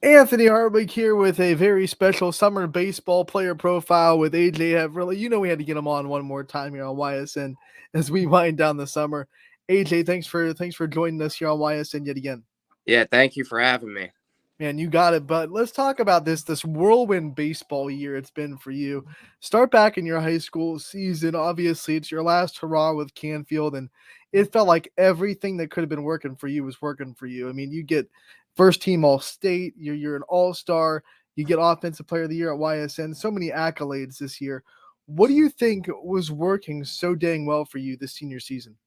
Anthony Hartwig here with a very special summer baseball player profile with AJ Havrilla. You know we had to get him on one more time here on YSN as we wind down the summer. AJ, thanks for joining us here on YSN yet again. Yeah, thank you for having me. Man, you got it. But let's talk about this whirlwind baseball year it's been for you. Start back in your high school season. Obviously, it's your last hurrah with Canfield, and it felt like everything that could have been working for you was working for you. I mean, you get first team All State. You're an All Star. You get Offensive Player of the Year at YSN. So many accolades this year. What do you think was working so dang well for you this senior season?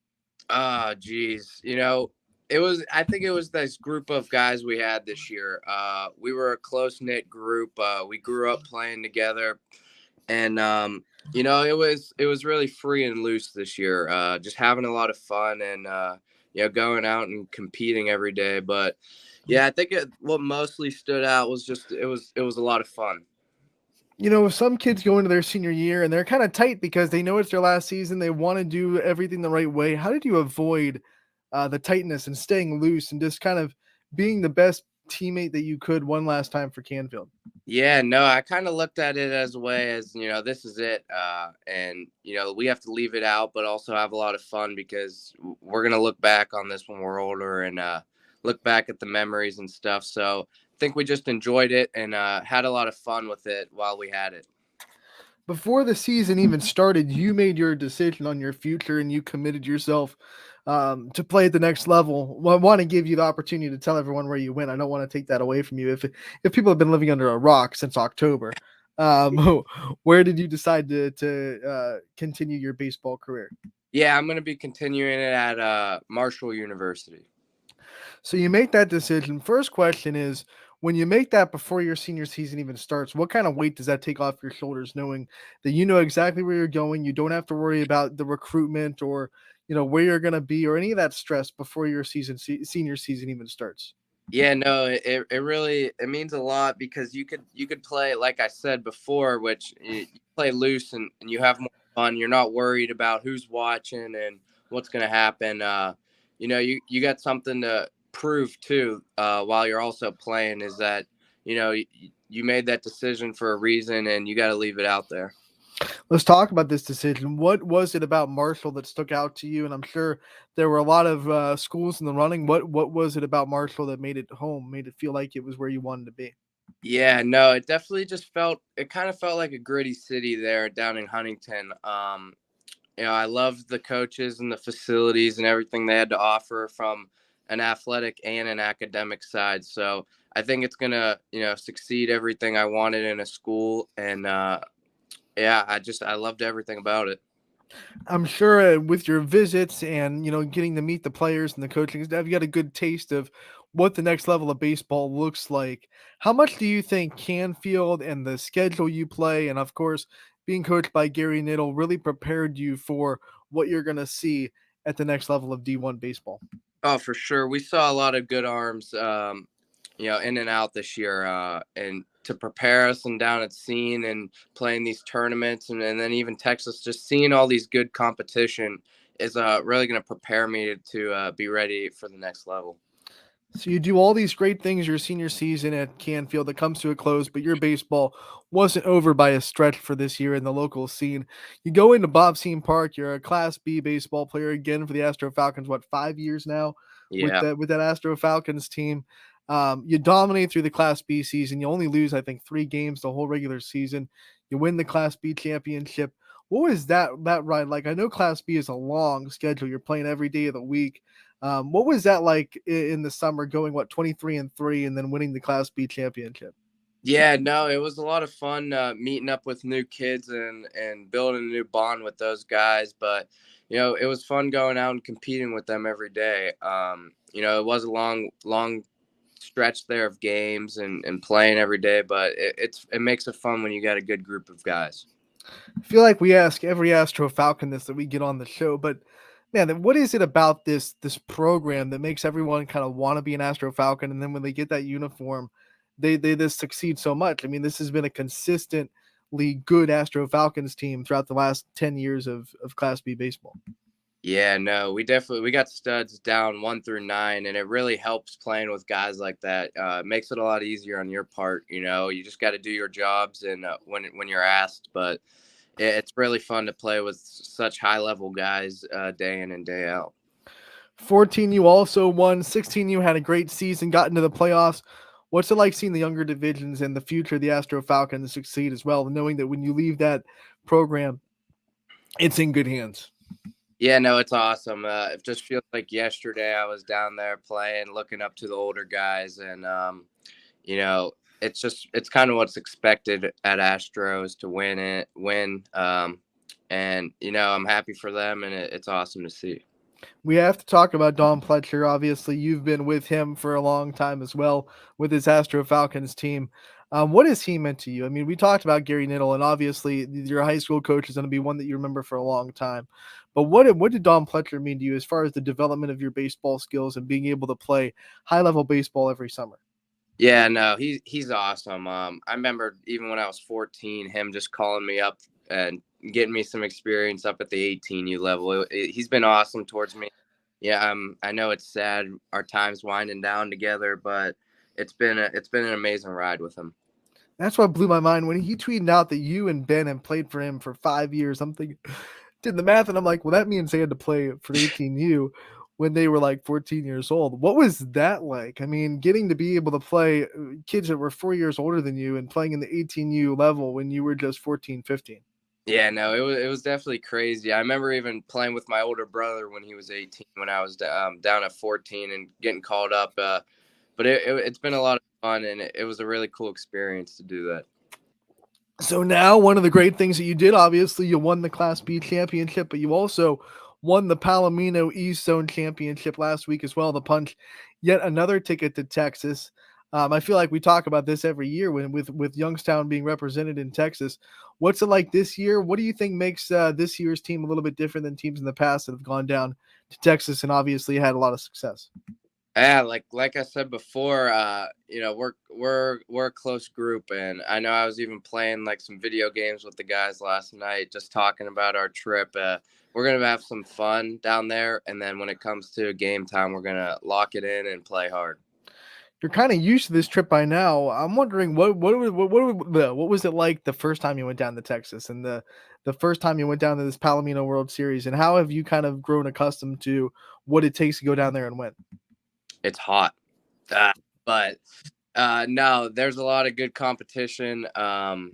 Geez. I think it was this group of guys we had this year. We were a close knit group. We grew up playing together, and it was really free and loose this year. Just having a lot of fun and going out and competing every day. But yeah, I think what mostly stood out was just it was a lot of fun. Some kids go into their senior year and they're kind of tight because they know it's their last season. They want to do everything the right way. How did you avoid the tightness and staying loose and just kind of being the best teammate that you could one last time for Canfield? Yeah, no, I kind of looked at it as a way as, this is it. And, we have to leave it out, but also have a lot of fun because we're going to look back on this when we're older and look back at the memories and stuff. So I think we just enjoyed it and had a lot of fun with it while we had it. Before the season even started, you made your decision on your future and you committed yourself to play at the next level. Well, I want to give you the opportunity to tell everyone where you went. I don't want to take that away from you. If people have been living under a rock since October, where did you decide to continue your baseball career? Yeah, I'm going to be continuing it at Marshall University. So you make that decision. First question is, when you make that before your senior season even starts, what kind of weight does that take off your shoulders, knowing that you know exactly where you're going? You don't have to worry about the recruitment or where you're going to be or any of that stress before your senior season even starts. Yeah, no, it really it means a lot because you could play like I said before, which you play loose and you have more fun. You're not worried about who's watching and what's going to happen. You got something to prove too while you're also playing. Is that you made that decision for a reason and you got to leave it out there. Let's talk about this decision. What was it about Marshall that stuck out to you? And I'm sure there were a lot of schools in the running. What was it about Marshall that made it home, made it feel like it was where you wanted to be? Yeah, no, it definitely just it kind of felt like a gritty city there down in Huntington. I loved the coaches and the facilities and everything they had to offer from an athletic and an academic side. So I think it's gonna, succeed everything I wanted in a school. And yeah, I loved everything about it. I'm sure with your visits and getting to meet the players and the coaching staff, you got a good taste of what the next level of baseball looks like. How much do you think Canfield and the schedule you play, and of course being coached by Gary Niddle, really prepared you for what you're going to see at the next level of D1 baseball? Oh, for sure. We saw a lot of good arms, in and out this year, and to prepare us and down at scene and playing these tournaments and then even Texas, just seeing all these good competition is really going to prepare me to be ready for the next level. So you do all these great things your senior season at Canfield that comes to a close, but your baseball wasn't over by a stretch for this year in the local scene. You go into Bob Scene Park. You're a Class B baseball player again for the Astro Falcons. What, 5 years now with Yeah. that Astro Falcons team? You dominate through the Class B season. You only lose, I think, 3 games the whole regular season. You win the Class B championship. What was that ride like? I know Class B is a long schedule. You're playing every day of the week. What was that like in the summer, going 23-3, and then winning the Class B championship? Yeah, no, it was a lot of fun meeting up with new kids and building a new bond with those guys. But it was fun going out and competing with them every day. It was a long stretch there of games and playing every day, but it makes it fun when you got a good group of guys. I feel like we ask every Astro Falcon this that we get on the show, but man, what is it about this program that makes everyone kind of want to be an Astro Falcon, and then when they get that uniform, they just succeed so much? I mean, this has been a consistently good Astro Falcons team throughout the last 10 years of Class B baseball. Yeah, no, we got studs down 1 through 9, and it really helps playing with guys like that. It makes it a lot easier on your part. You just got to do your jobs and when you're asked. But it's really fun to play with such high level guys day in and day out. 14, you also won. 16, you had a great season, got into the playoffs. What's it like seeing the younger divisions and the future of the Astro Falcons succeed as well, knowing that when you leave that program, it's in good hands? Yeah, no, it's awesome. It just feels like yesterday I was down there playing, looking up to the older guys, and you know, it's kind of what's expected at Astros to win. And I'm happy for them, and it's awesome to see. We have to talk about Don Pletcher. Obviously, you've been with him for a long time as well with his Astro Falcons team. What has he meant to you? I mean, we talked about Gary Niddle, and obviously, your high school coach is going to be one that you remember for a long time. But what did Don Pletcher mean to you as far as the development of your baseball skills and being able to play high level baseball every summer? Yeah, no, he's awesome. I remember even when I was 14, him just calling me up and getting me some experience up at the 18U level. He's been awesome towards me. Yeah, I know it's sad our time's winding down together, but it's been an amazing ride with him. That's what blew my mind when he tweeted out that you and Ben have played for him for 5 years. I'm thinking, did the math, and I'm like, well, that means they had to play for 18U when they were like 14 years old. What was that like? I mean, getting to be able to play kids that were 4 years older than you and playing in the 18U level when you were just 14, 15. Yeah, no, it was definitely crazy. I remember even playing with my older brother when he was 18, when I was down at 14 and getting called up. But it's been a lot of fun, and it was a really cool experience to do that. So now one of the great things that you did, obviously, you won the Class B championship, but you also won the Palomino East Zone championship last week as well. The Punch, yet another ticket to Texas. I feel like we talk about this every year when with Youngstown being represented in Texas. What's it like this year? What do you think makes this year's team a little bit different than teams in the past that have gone down to Texas and obviously had a lot of success? Yeah, like I said before, we're a close group, and I know I was even playing like some video games with the guys last night, just talking about our trip. We're gonna have some fun down there, and then when it comes to game time, we're gonna lock it in and play hard. You're kind of used to this trip by now. I'm wondering what was it like the first time you went down to Texas and the first time you went down to this Palomino World Series, and how have you kind of grown accustomed to what it takes to go down there and win? It's hot, uh, but no, there's a lot of good competition. Uh,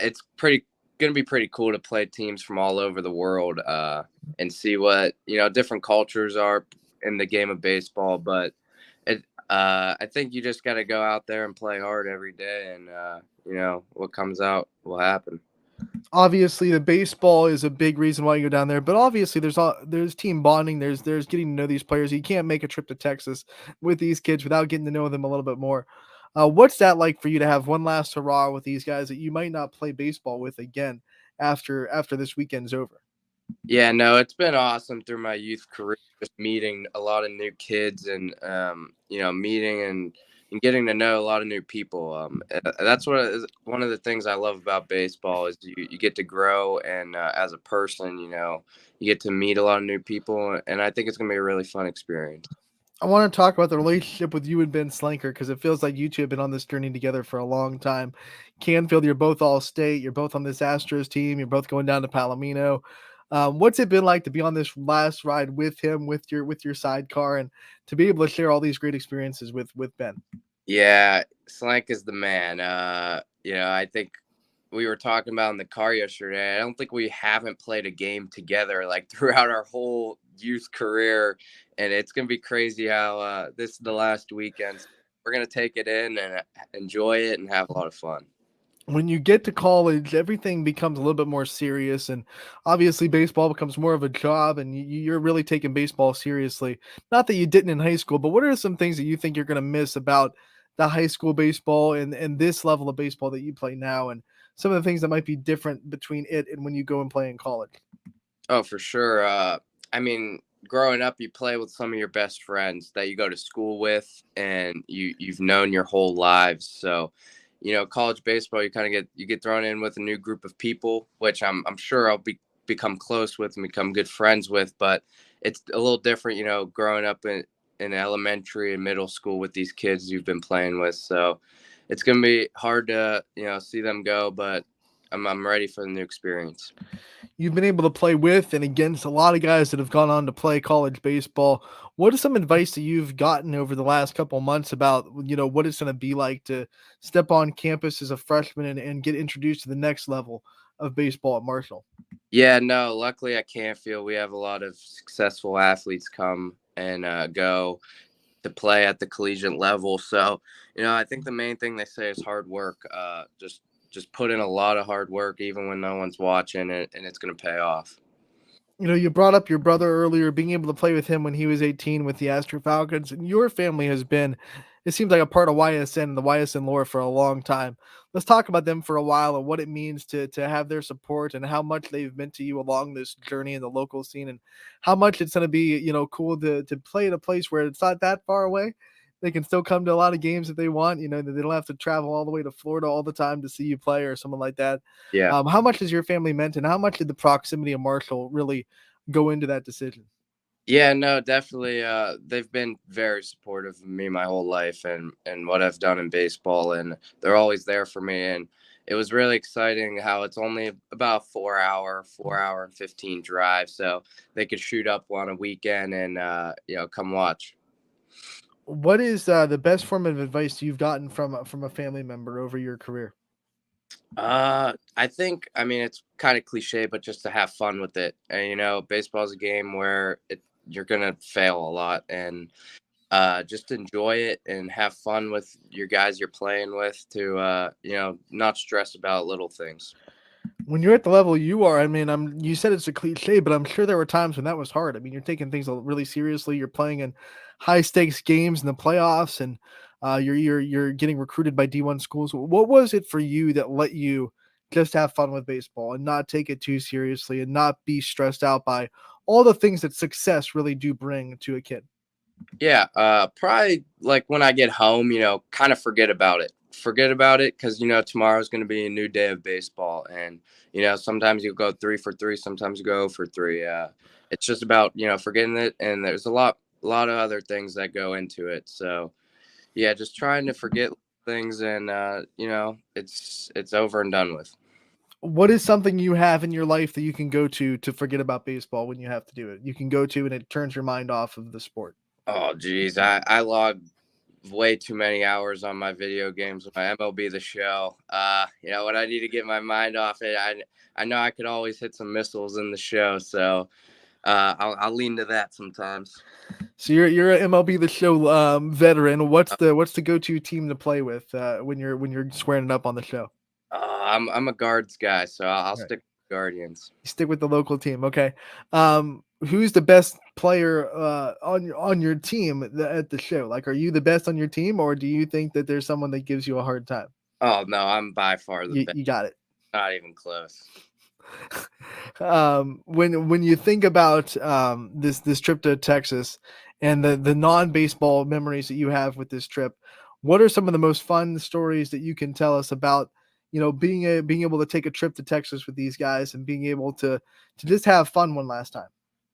it's pretty gonna be pretty cool to play teams from all over the world and see what different cultures are in the game of baseball. But I think you just got to go out there and play hard every day, and what comes out will happen. Obviously, the baseball is a big reason why you go down there, but obviously there's team bonding, there's getting to know these players. You can't make a trip to Texas with these kids without getting to know them a little bit more. What's that like for you to have one last hurrah with these guys that you might not play baseball with again after this weekend's over? Yeah, no, it's been awesome through my youth career, just meeting a lot of new kids and meeting and getting to know a lot of new people. That's what is one of the things I love about baseball is you get to grow and as a person, you get to meet a lot of new people, and I think it's gonna be a really fun experience. I want to talk about the relationship with you and Ben Slanker because it feels like you two have been on this journey together for a long time. Canfield, you're both all state. You're both on this Astros team. You're both going down to Palomino. What's it been like to be on this last ride with him, with your sidecar, and to be able to share all these great experiences with Ben? Yeah, Slank is the man. I think we were talking about in the car yesterday. I don't think we haven't played a game together like throughout our whole youth career, and it's gonna be crazy how this is the last weekend. We're gonna take it in and enjoy it and have a lot of fun. When you get to college, everything becomes a little bit more serious, and obviously, baseball becomes more of a job, and you're really taking baseball seriously. Not that you didn't in high school, but what are some things that you think you're going to miss about the high school baseball and this level of baseball that you play now, and some of the things that might be different between it and when you go and play in college? Oh, for sure. I mean, growing up, you play with some of your best friends that you go to school with, and you've known your whole lives. So, college baseball, you kind of get thrown in with a new group of people, which I'm sure I'll be become close with and become good friends with. But it's a little different, growing up in elementary and middle school with these kids you've been playing with. So it's gonna be hard to see them go, but I'm ready for the new experience. You've been able to play with and against a lot of guys that have gone on to play college baseball. What is some advice that you've gotten over the last couple of months about, what it's going to be like to step on campus as a freshman and get introduced to the next level of baseball at Marshall? Yeah, no, luckily at Canfield we have a lot of successful athletes come and go to play at the collegiate level. So, I think the main thing they say is hard work. Just put in a lot of hard work, even when no one's watching, and it's going to pay off. You brought up your brother earlier, being able to play with him when he was 18 with the Astro Falcons, and your family has been, it seems like, a part of YSN and the YSN lore for a long time. Let's talk about them for a while and what it means to have their support and how much they've meant to you along this journey in the local scene, and how much it's going to be, cool to play at a place where it's not that far away. They can still come to a lot of games if they want. They don't have to travel all the way to Florida all the time to see you play or someone like that. Yeah. How much has your family meant, and how much did the proximity of Marshall really go into that decision? Yeah, no, definitely. They've been very supportive of me my whole life and what I've done in baseball, and they're always there for me. And it was really exciting how it's only about a 4 hour and 15 drive, so they could shoot up on a weekend and come watch. What is the best form of advice you've gotten from a family member over your career? I think, I mean, it's kind of cliche, but just to have fun with it. And baseball's a game where you're gonna fail a lot, and just enjoy it and have fun with your guys you're playing with to not stress about little things. When you're at the level you are, I mean, you said it's a cliche, but I'm sure there were times when that was hard. I mean, you're taking things really seriously. You're playing in high stakes games in the playoffs, and you're getting recruited by D1 schools. What was it for you that let you just have fun with baseball and not take it too seriously and not be stressed out by all the things that success really do bring to a kid? Yeah, probably like when I get home, kind of forget about it. Forget about it because tomorrow's going to be a new day of baseball, and sometimes you go 3 for 3, sometimes you go for three. It's just about forgetting it, and there's a lot of other things that go into it. So yeah, just trying to forget things, and it's over and done with. What is something you have in your life that you can go to forget about baseball when you have to do it? You can go to and it turns your mind off of the sport. Oh geez, I log way too many hours on my video games, my MLB The Show. When I need to get my mind off it, I know I could always hit some missiles in the show, so I'll lean to that sometimes. So you're an MLB The Show veteran. What's the go-to team to play with when you're squaring it up on the show? I'm a guards guy, so I'll Right. stick with Guardians. You stick with the local team, okay? Who's the best player on your team at the show? Like, are you the best on your team, or do you think that there's someone that gives you a hard time? Oh no, I'm by far the best. You got it. Not even close. When you think about this trip to Texas and the non baseball memories that you have with this trip, what are some of the most fun stories that you can tell us about? Being able to take a trip to Texas with these guys and being able to just have fun one last time.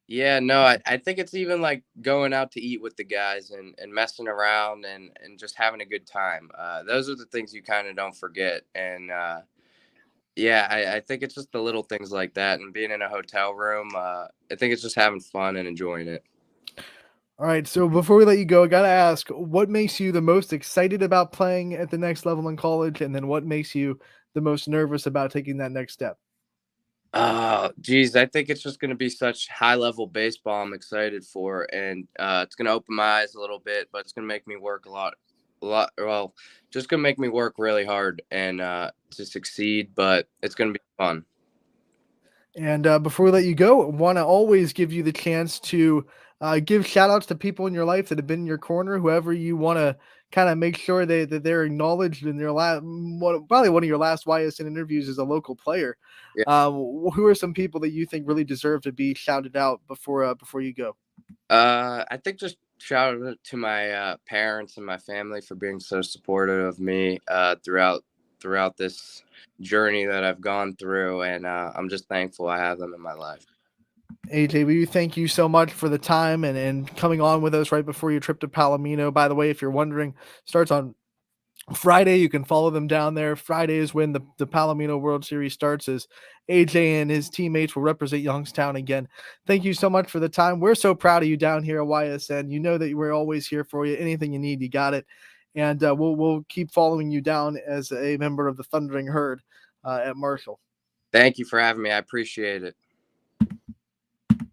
Yeah, no, I think it's even like going out to eat with the guys and messing around and just having a good time. Those are the things you kind of don't forget. And yeah, I think it's just the little things like that and being in a hotel room. I think it's just having fun and enjoying it. All right, so before we let you go, I gotta ask, what makes you the most excited about playing at the next level in college, and then what makes you the most nervous about taking that next step? Geez, I think it's just going to be such high level baseball I'm excited for. And it's going to open my eyes a little bit, but it's going to make me work a lot. Well, just going to make me work really hard and to succeed, but it's going to be fun. And before we let you go, want to always give you the chance to give shout outs to people in your life that have been in your corner, whoever you want to kind of make sure that they're acknowledged in their last, probably one of your last YSN interviews as a local player. Yeah. Who are some people that you think really deserve to be shouted out before you go? I think just shout out to my parents and my family for being so supportive of me throughout throughout this journey that I've gone through, and I'm just thankful I have them in my life. AJ, we thank you so much for the time and coming on with us right before your trip to Palomino. By the way, if you're wondering, starts on Friday. You can follow them down there. Friday is when the Palomino World Series starts, as AJ and his teammates will represent Youngstown again. Thank you so much for the time. We're so proud of you down here at YSN. You know that we're always here for you. Anything you need, you got it. And we'll keep following you down as a member of the Thundering Herd at Marshall. Thank you for having me. I appreciate it.